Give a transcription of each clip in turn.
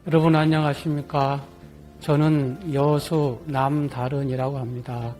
여러분 안녕하십니까? 저는 여수 남다른이라고 합니다.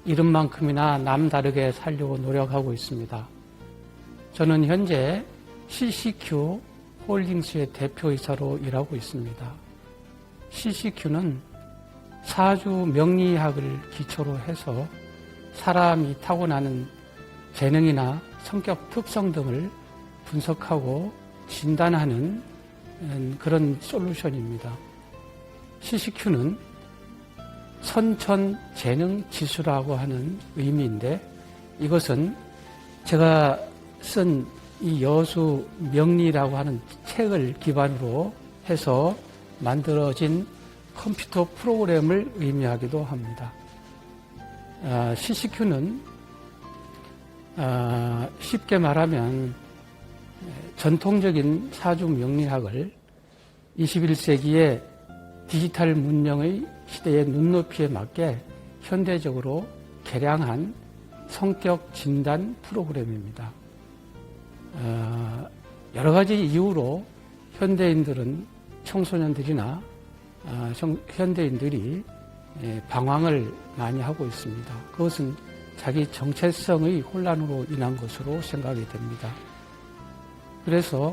이름만큼이나 남다르게 살려고 노력하고 있습니다. 저는 현재 CCQ 홀딩스의 대표이사로 일하고 있습니다. CCQ는 사주 명리학을 기초로 해서 사람이 타고나는 재능이나 성격 특성 등을 분석하고 진단하는 그런 솔루션입니다. CCQ는 선천재능지수라고 하는 의미인데, 이것은 제가 쓴 이 여수 명리라고 하는 책을 기반으로 해서 만들어진 컴퓨터 프로그램을 의미하기도 합니다. CCQ는 쉽게 말하면 전통적인 사주 명리학을 21세기의 디지털 문명의 시대의 눈높이에 맞게 현대적으로 개량한 성격 진단 프로그램입니다. 여러 가지 이유로 현대인들은 청소년들이나 현대인들이 방황을 많이 하고 있습니다. 그것은 자기 정체성의 혼란으로 인한 것으로 생각이 됩니다. 그래서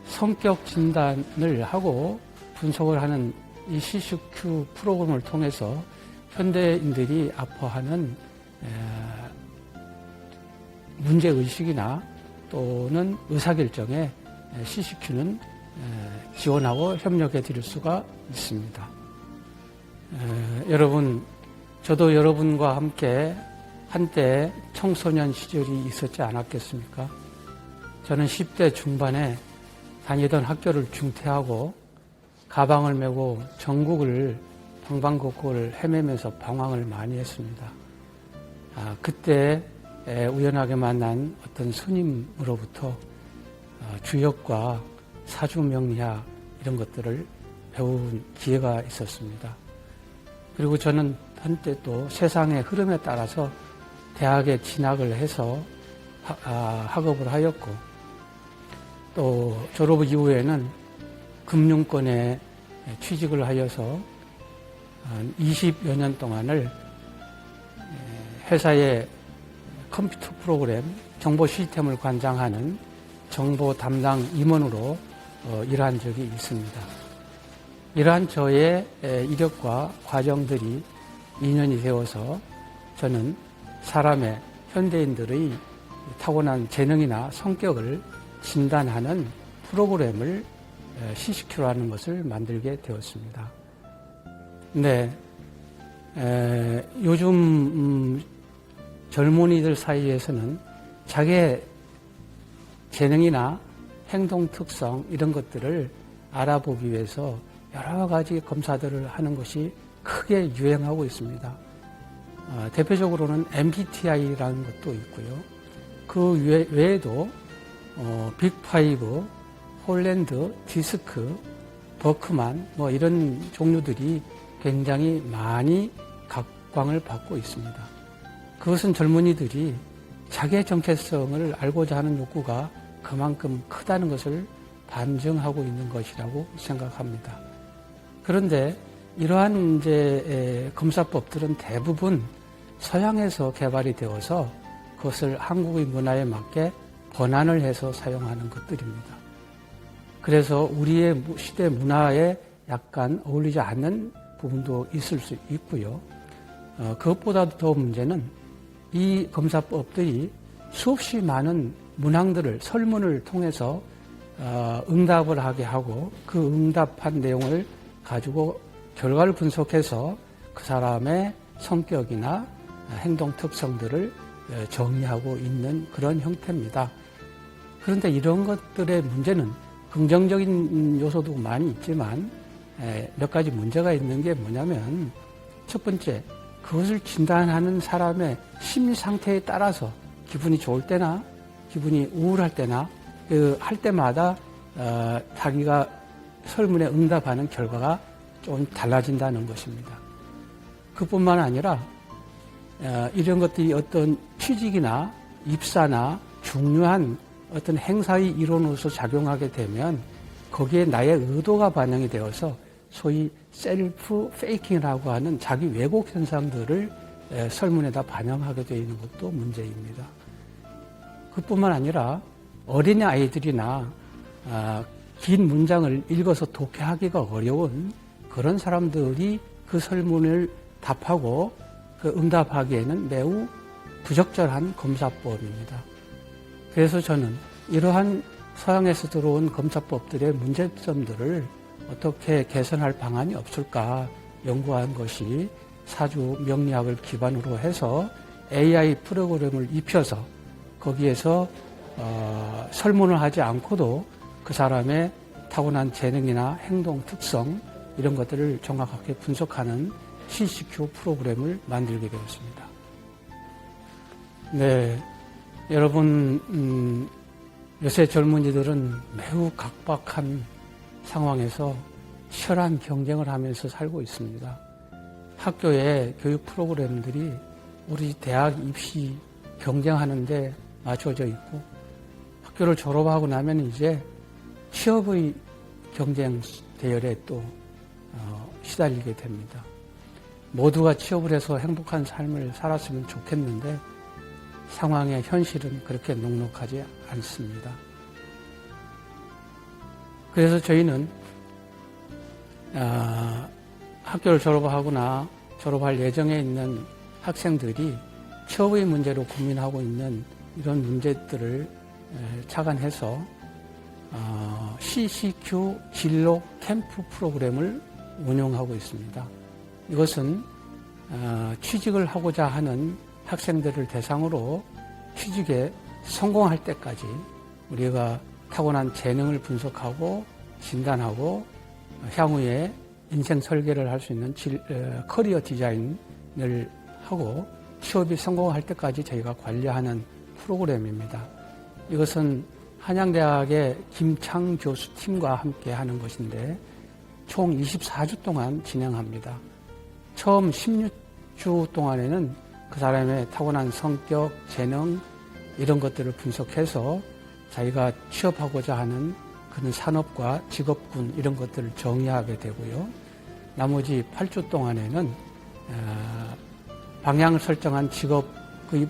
성격 진단을 하고 분석을 하는 이 CCQ 프로그램을 통해서 현대인들이 아파하는 문제의식이나 또는 의사결정에 CCQ는 지원하고 협력해 드릴 수가 있습니다. 여러분, 저도 여러분과 함께 한때 청소년 시절이 있었지 않았겠습니까? 저는 10대 중반에 다니던 학교를 중퇴하고 가방을 메고 전국을 방방곡곡을 헤매면서 방황을 많이 했습니다. 그때 우연하게 만난 어떤 스님으로부터 주역과 사주명리학 이런 것들을 배운 기회가 있었습니다. 그리고 저는 한때 또 세상의 흐름에 따라서 대학에 진학을 해서 학업을 하였고, 또 졸업 이후에는 금융권에 취직을 하여서 20여 년 동안을 회사의 컴퓨터 프로그램, 정보 시스템을 관장하는 정보 담당 임원으로 일한 적이 있습니다. 이러한 저의 이력과 과정들이 인연이 되어서 저는 사람의, 현대인들의 타고난 재능이나 성격을 진단하는 프로그램을 CCQ라는 것을 만들게 되었습니다. 네, 요즘 젊은이들 사이에서는 자기의 재능이나 행동 특성 이런 것들을 알아보기 위해서 여러 가지 검사들을 하는 것이 크게 유행하고 있습니다. 대표적으로는 MBTI라는 것도 있고요. 그 외에도 빅5, 홀랜드, 디스크, 버크만 이런 종류들이 굉장히 많이 각광을 받고 있습니다. 그것은 젊은이들이 자기의 정체성을 알고자 하는 욕구가 그만큼 크다는 것을 반증하고 있는 것이라고 생각합니다. 그런데 이러한 검사법들은 대부분 서양에서 개발이 되어서 그것을 한국의 문화에 맞게 번안을 해서 사용하는 것들입니다. 그래서 우리의 시대 문화에 약간 어울리지 않는 부분도 있을 수 있고요. 그것보다도 더 문제는 이 검사법들이 수없이 많은 문항들을, 설문을 통해서 응답을 하게 하고 그 응답한 내용을 가지고 결과를 분석해서 그 사람의 성격이나 행동 특성들을 정의하고 있는 그런 형태입니다. 그런데 이런 것들의 문제는 긍정적인 요소도 많이 있지만 몇 가지 문제가 있는 게 뭐냐면, 첫 번째, 그것을 진단하는 사람의 심리 상태에 따라서 기분이 좋을 때나 기분이 우울할 때나 할 때마다 자기가 설문에 응답하는 결과가 좀 달라진다는 것입니다. 그뿐만 아니라 이런 것들이 어떤 취직이나 입사나 중요한 어떤 행사의 일원으로서 작용하게 되면 거기에 나의 의도가 반영이 되어서 소위 셀프 페이킹이라고 하는 자기 왜곡 현상들을 설문에다 반영하게 되어 있는 것도 문제입니다. 그뿐만 아니라 어린이 아이들이나 긴 문장을 읽어서 독해하기가 어려운 그런 사람들이 그 설문을 답하고 그 응답하기에는 매우 부적절한 검사법입니다. 그래서 저는 이러한 서양에서 들어온 검사법들의 문제점들을 어떻게 개선할 방안이 없을까 연구한 것이 사주 명리학을 기반으로 해서 AI 프로그램을 입혀서 거기에서 설문을 하지 않고도 그 사람의 타고난 재능이나 행동 특성 이런 것들을 정확하게 분석하는 CCQ 프로그램을 만들게 되었습니다. 네, 여러분 요새 젊은이들은 매우 각박한 상황에서 치열한 경쟁을 하면서 살고 있습니다. 학교의 교육 프로그램들이 우리 대학 입시 경쟁하는데 맞춰져 있고 학교를 졸업하고 나면 이제 취업의 경쟁 대열에 또 시달리게 됩니다. 모두가 취업을 해서 행복한 삶을 살았으면 좋겠는데 상황의 현실은 그렇게 녹록하지 않습니다. 그래서 저희는 학교를 졸업하거나 졸업할 예정에 있는 학생들이 취업의 문제로 고민하고 있는 이런 문제들을 착안해서 CCQ 진로 캠프 프로그램을 운영하고 있습니다. 이것은 취직을 하고자 하는 학생들을 대상으로 취직에 성공할 때까지 우리가 타고난 재능을 분석하고 진단하고 향후에 인생 설계를 할 수 있는 커리어 디자인을 하고 취업이 성공할 때까지 저희가 관리하는 프로그램입니다. 이것은 한양대학의 김창 교수 팀과 함께 하는 것인데 총 24주 동안 진행합니다. 처음 16주 동안에는 그 사람의 타고난 성격, 재능 이런 것들을 분석해서 자기가 취업하고자 하는 그런 산업과 직업군 이런 것들을 정의하게 되고요. 나머지 8주 동안에는 방향을 설정한 직업의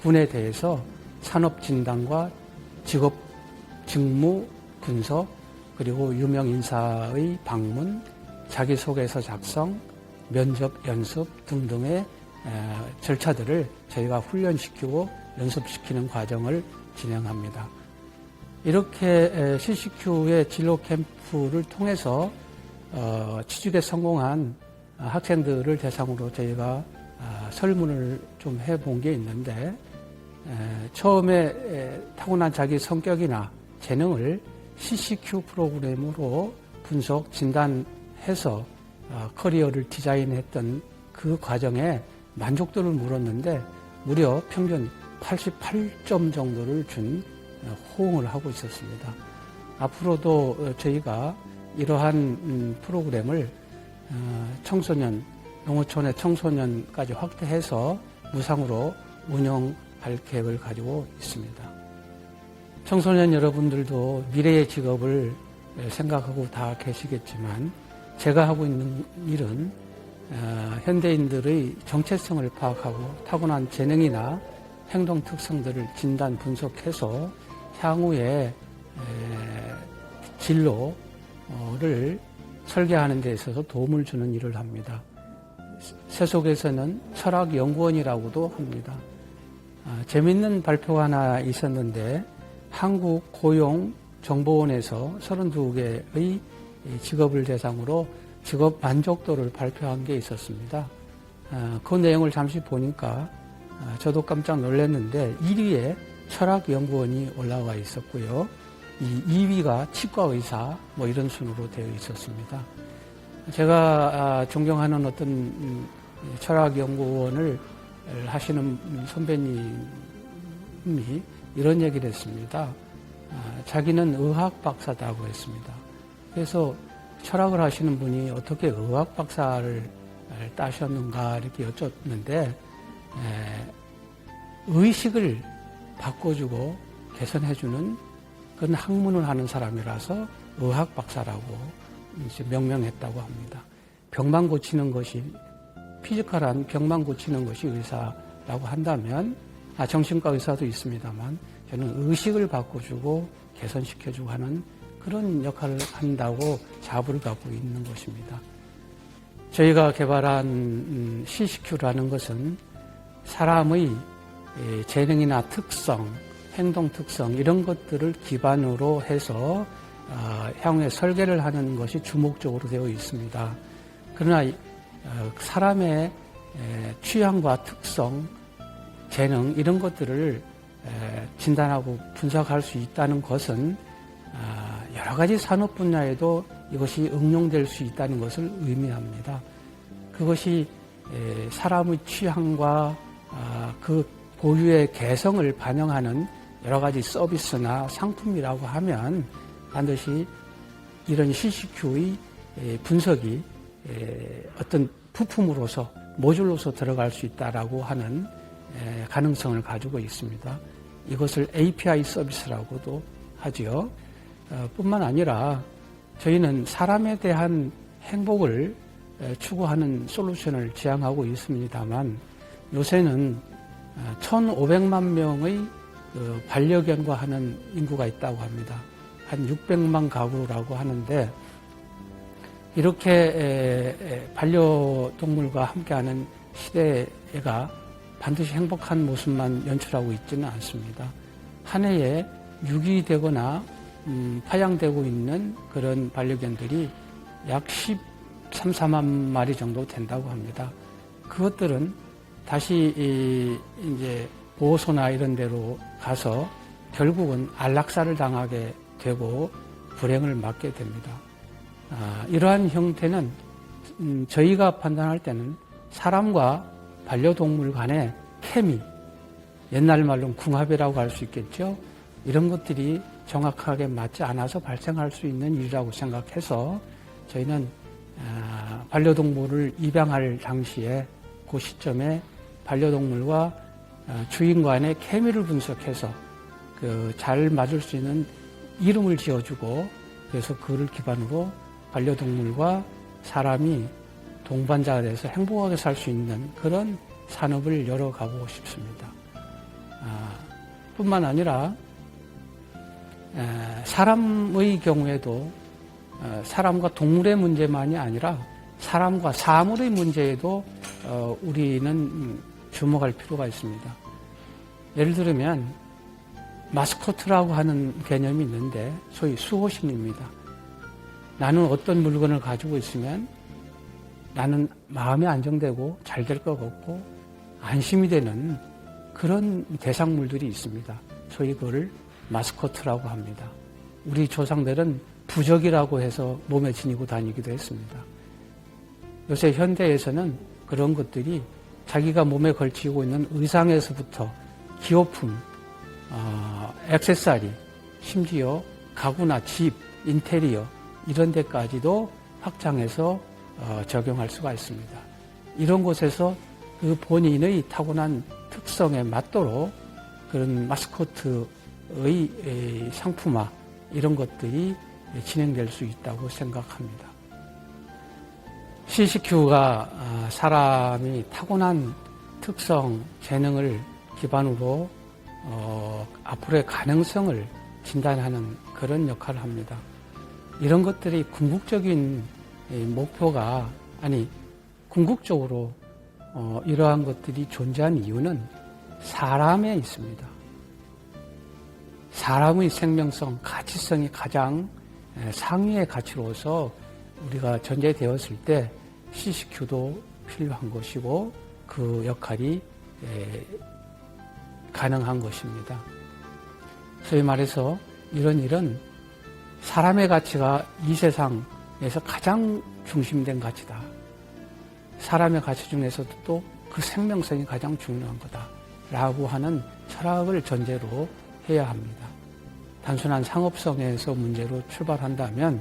군에 대해서 산업 진단과 직업 직무 분석 그리고 유명 인사의 방문, 자기소개서 작성, 면접 연습 등등의 절차들을 저희가 훈련시키고 연습시키는 과정을 진행합니다. 이렇게 CCQ의 진로 캠프를 통해서 취직에 성공한 학생들을 대상으로 저희가 설문을 좀 해본 게 있는데 처음에 타고난 자기 성격이나 재능을 CCQ 프로그램으로 분석, 진단해서 커리어를 디자인했던 그 과정에 만족도를 물었는데 무려 평균 88점 정도를 준 호응을 하고 있었습니다. 앞으로도 저희가 이러한 프로그램을 청소년, 농어촌의 청소년까지 확대해서 무상으로 운영할 계획을 가지고 있습니다. 청소년 여러분들도 미래의 직업을 생각하고 다 계시겠지만 제가 하고 있는 일은 현대인들의 정체성을 파악하고 타고난 재능이나 행동 특성들을 진단 분석해서 향후에 진로를 설계하는 데 있어서 도움을 주는 일을 합니다. 세속에서는 철학연구원이라고도 합니다. 재밌는 발표가 하나 있었는데 한국고용정보원에서 32개의 직업을 대상으로 직업 만족도를 발표한 게 있었습니다. 그 내용을 잠시 보니까 저도 깜짝 놀랐는데 1위에 철학연구원이 올라와 있었고요. 2위가 치과의사 뭐 이런 순으로 되어 있었습니다. 제가 존경하는 어떤 철학연구원을 하시는 선배님이 이런 얘기를 했습니다. 자기는 의학 박사다고 했습니다. 그래서 철학을 하시는 분이 어떻게 의학 박사를 따셨는가 이렇게 여쭙는데 의식을 바꿔주고 개선해주는 그런 학문을 하는 사람이라서 의학 박사라고 이제 명명했다고 합니다. 병만 고치는 것이 피지컬한 병만 고치는 것이 의사라고 한다면 정신과 의사도 있습니다만 저는 의식을 바꿔주고 개선시켜주고 하는 그런 역할을 한다고 자부를 갖고 있는 것입니다. 저희가 개발한 CCQ라는 것은 사람의 재능이나 특성, 행동 특성 이런 것들을 기반으로 해서 향후에 설계를 하는 것이 주목적으로 되어 있습니다. 그러나 사람의 취향과 특성, 재능 이런 것들을 진단하고 분석할 수 있다는 것은 여러 가지 산업 분야에도 이것이 응용될 수 있다는 것을 의미합니다. 그것이 사람의 취향과 그 고유의 개성을 반영하는 여러 가지 서비스나 상품이라고 하면 반드시 이런 CCQ의 분석이 어떤 부품으로서 모듈로서 들어갈 수 있다라고 하는 가능성을 가지고 있습니다. 이것을 API 서비스라고도 하지요. 뿐만 아니라 저희는 사람에 대한 행복을 추구하는 솔루션을 지향하고 있습니다만 요새는 1,500만 명의 반려견과 하는 인구가 있다고 합니다. 한 600만 가구라고 하는데 이렇게 반려동물과 함께하는 시대가 반드시 행복한 모습만 연출하고 있지는 않습니다. 한 해에 유기되거나 파양되고 있는 그런 반려견들이 약 13, 14만 마리 정도 된다고 합니다. 그것들은 다시 이제 보호소나 이런 데로 가서 결국은 안락사를 당하게 되고 불행을 맞게 됩니다. 이러한 형태는 저희가 판단할 때는 사람과 반려동물 간의 케미, 옛날 말로 궁합이라고 할 수 있겠죠. 이런 것들이 정확하게 맞지 않아서 발생할 수 있는 일이라고 생각해서 저희는 반려동물을 입양할 당시에 그 시점에 반려동물과 주인 간의 케미를 분석해서 잘 맞을 수 있는 이름을 지어주고 그래서 그를 기반으로 반려동물과 사람이 동반자가 돼서 행복하게 살 수 있는 그런 산업을 열어가고 싶습니다. 뿐만 아니라 사람의 경우에도 사람과 동물의 문제만이 아니라 사람과 사물의 문제에도 우리는 주목할 필요가 있습니다. 예를 들면 마스코트라고 하는 개념이 있는데 소위 수호신입니다. 나는 어떤 물건을 가지고 있으면 나는 마음이 안정되고 잘 될 것 같고 안심이 되는 그런 대상물들이 있습니다. 소위 그걸 마스코트라고 합니다. 우리 조상들은 부적이라고 해서 몸에 지니고 다니기도 했습니다. 요새 현대에서는 그런 것들이 자기가 몸에 걸치고 있는 의상에서부터 기호품, 액세서리, 심지어 가구나 집, 인테리어 이런 데까지도 확장해서 적용할 수가 있습니다. 이런 곳에서 그 본인의 타고난 특성에 맞도록 그런 마스코트의 상품화 이런 것들이 진행될 수 있다고 생각합니다. CCQ가 사람이 타고난 특성, 재능을 기반으로 앞으로의 가능성을 진단하는 그런 역할을 합니다. 이런 것들이 궁극적인 목표가 궁극적으로 이러한 것들이 존재하는 이유는 사람에 있습니다. 사람의 생명성, 가치성이 가장 상위의 가치로서 우리가 전제되었을 때 CCQ도 필요한 것이고 그 역할이 가능한 것입니다. 소위 말해서 이런 일은 사람의 가치가 이 세상에서 가장 중심된 가치다. 사람의 가치 중에서도 또 그 생명성이 가장 중요한 거다라고 하는 철학을 전제로 해야 합니다. 단순한 상업성에서 문제로 출발한다면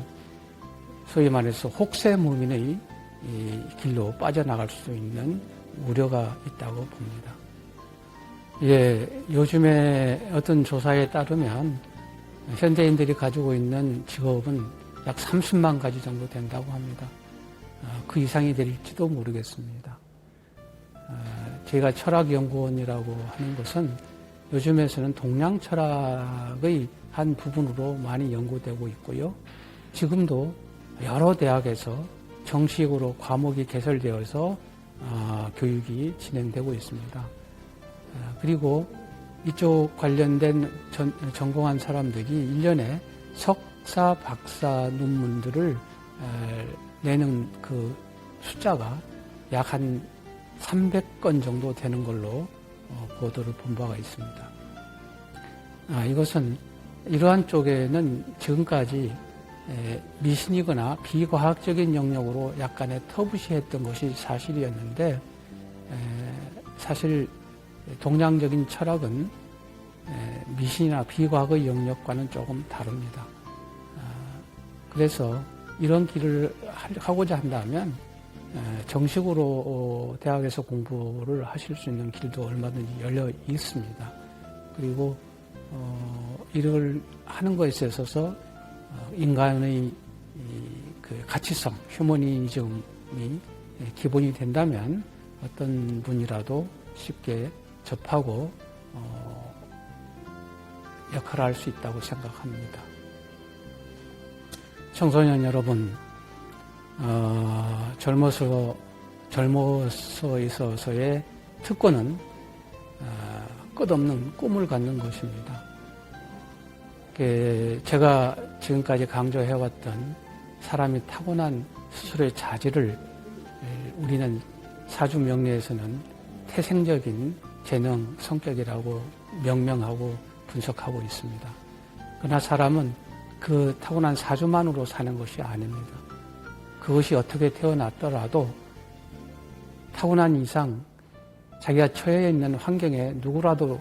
소위 말해서 혹세무민의 길로 빠져나갈 수도 있는 우려가 있다고 봅니다. 요즘에 어떤 조사에 따르면 현대인들이 가지고 있는 직업은 약 30만 가지 정도 된다고 합니다. 그 이상이 될지도 모르겠습니다. 저희가 철학연구원이라고 하는 것은 요즘에서는 동양 철학의 한 부분으로 많이 연구되고 있고요. 지금도 여러 대학에서 정식으로 과목이 개설되어서 교육이 진행되고 있습니다. 그리고 이쪽 관련된 전공한 사람들이 1년에 석사, 박사 논문들을 내는 그 숫자가 약 한 300건 정도 되는 걸로 보도를 본 바가 있습니다. 이것은 이러한 쪽에는 지금까지 미신이거나 비과학적인 영역으로 약간의 터부시했던 것이 사실이었는데, 사실 동양적인 철학은 미신이나 비과학의 영역과는 조금 다릅니다. 그래서 이런 길을 하고자 한다면 정식으로 대학에서 공부를 하실 수 있는 길도 얼마든지 열려 있습니다. 그리고 이를 하는 것에 있어서 인간의 그 가치성, 휴머니즘이 기본이 된다면 어떤 분이라도 쉽게 접하고 역할을 할 수 있다고 생각합니다. 청소년 여러분, 젊어서 있어서의 특권은 끝없는 꿈을 갖는 것입니다. 제가 지금까지 강조해왔던 사람이 타고난 스스로의 자질을 우리는 사주명리에서는 태생적인 재능, 성격이라고 명명하고 분석하고 있습니다. 그러나 사람은 그 타고난 사주만으로 사는 것이 아닙니다. 그것이 어떻게 태어났더라도 타고난 이상 자기가 처해 있는 환경에 누구라도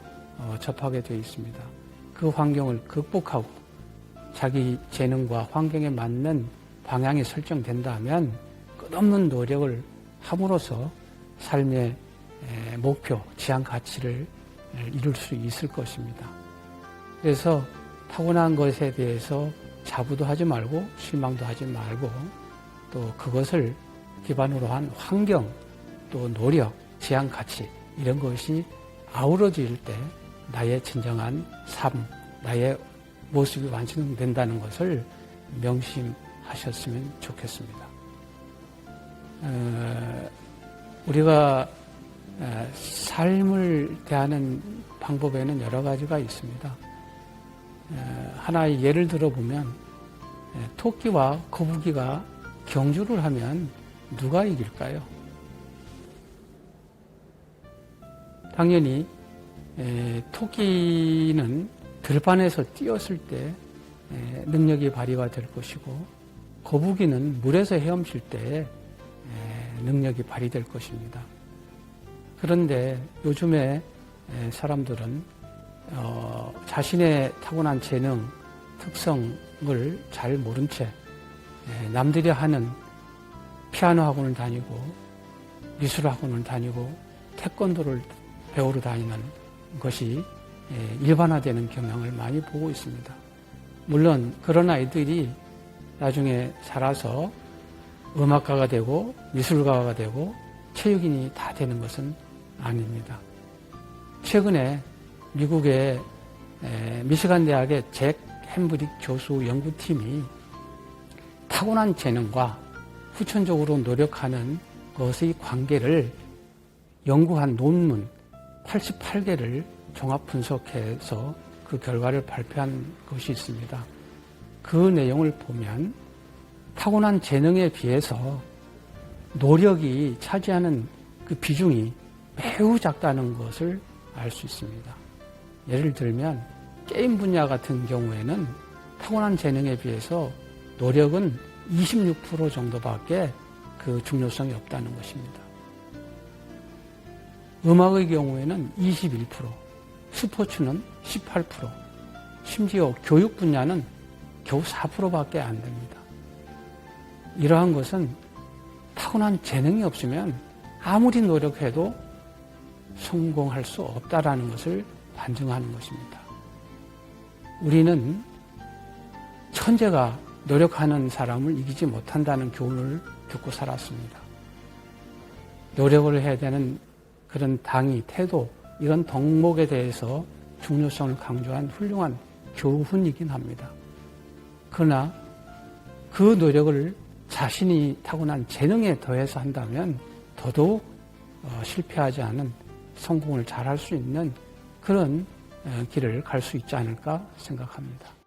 접하게 되어 있습니다. 그 환경을 극복하고 자기 재능과 환경에 맞는 방향이 설정된다면 끝없는 노력을 함으로써 삶의 목표, 지향 가치를 이룰 수 있을 것입니다. 그래서 타고난 것에 대해서 자부도 하지 말고 실망도 하지 말고 또 그것을 기반으로 한 환경, 또 노력, 지향 가치 이런 것이 아우러질 때 나의 진정한 삶, 나의 모습이 완성된다는 것을 명심하셨으면 좋겠습니다. 우리가 삶을 대하는 방법에는 여러 가지가 있습니다. 하나의 예를 들어보면 토끼와 거북이가 경주를 하면 누가 이길까요? 당연히 토끼는 들판에서 뛰었을 때 능력이 발휘가 될 것이고 거북이는 물에서 헤엄칠 때 능력이 발휘될 것입니다. 그런데 요즘에 사람들은 자신의 타고난 재능, 특성을 잘 모른 채 남들이 하는 피아노 학원을 다니고 미술 학원을 다니고 태권도를 배우러 다니는 것이 일반화되는 경향을 많이 보고 있습니다. 물론 그런 아이들이 나중에 자라서 음악가가 되고 미술가가 되고 체육인이 다 되는 것은 아닙니다. 최근에 미국의 미시간 대학의 잭 햄브릭 교수 연구팀이 타고난 재능과 후천적으로 노력하는 것의 관계를 연구한 논문 88개를 종합 분석해서 그 결과를 발표한 것이 있습니다. 그 내용을 보면 타고난 재능에 비해서 노력이 차지하는 그 비중이 매우 작다는 것을 알 수 있습니다. 예를 들면 게임 분야 같은 경우에는 타고난 재능에 비해서 노력은 26% 정도밖에 그 중요성이 없다는 것입니다. 음악의 경우에는 21%, 스포츠는 18%, 심지어 교육 분야는 겨우 4%밖에 안 됩니다. 이러한 것은 타고난 재능이 없으면 아무리 노력해도 성공할 수 없다라는 것을 반증하는 것입니다. 우리는 천재가 노력하는 사람을 이기지 못한다는 교훈을 듣고 살았습니다. 노력을 해야 되는 그런 당위, 태도, 이런 덕목에 대해서 중요성을 강조한 훌륭한 교훈이긴 합니다. 그러나 그 노력을 자신이 타고난 재능에 더해서 한다면 더더욱 실패하지 않은 성공을 잘할 수 있는 그런 길을 갈 수 있지 않을까 생각합니다.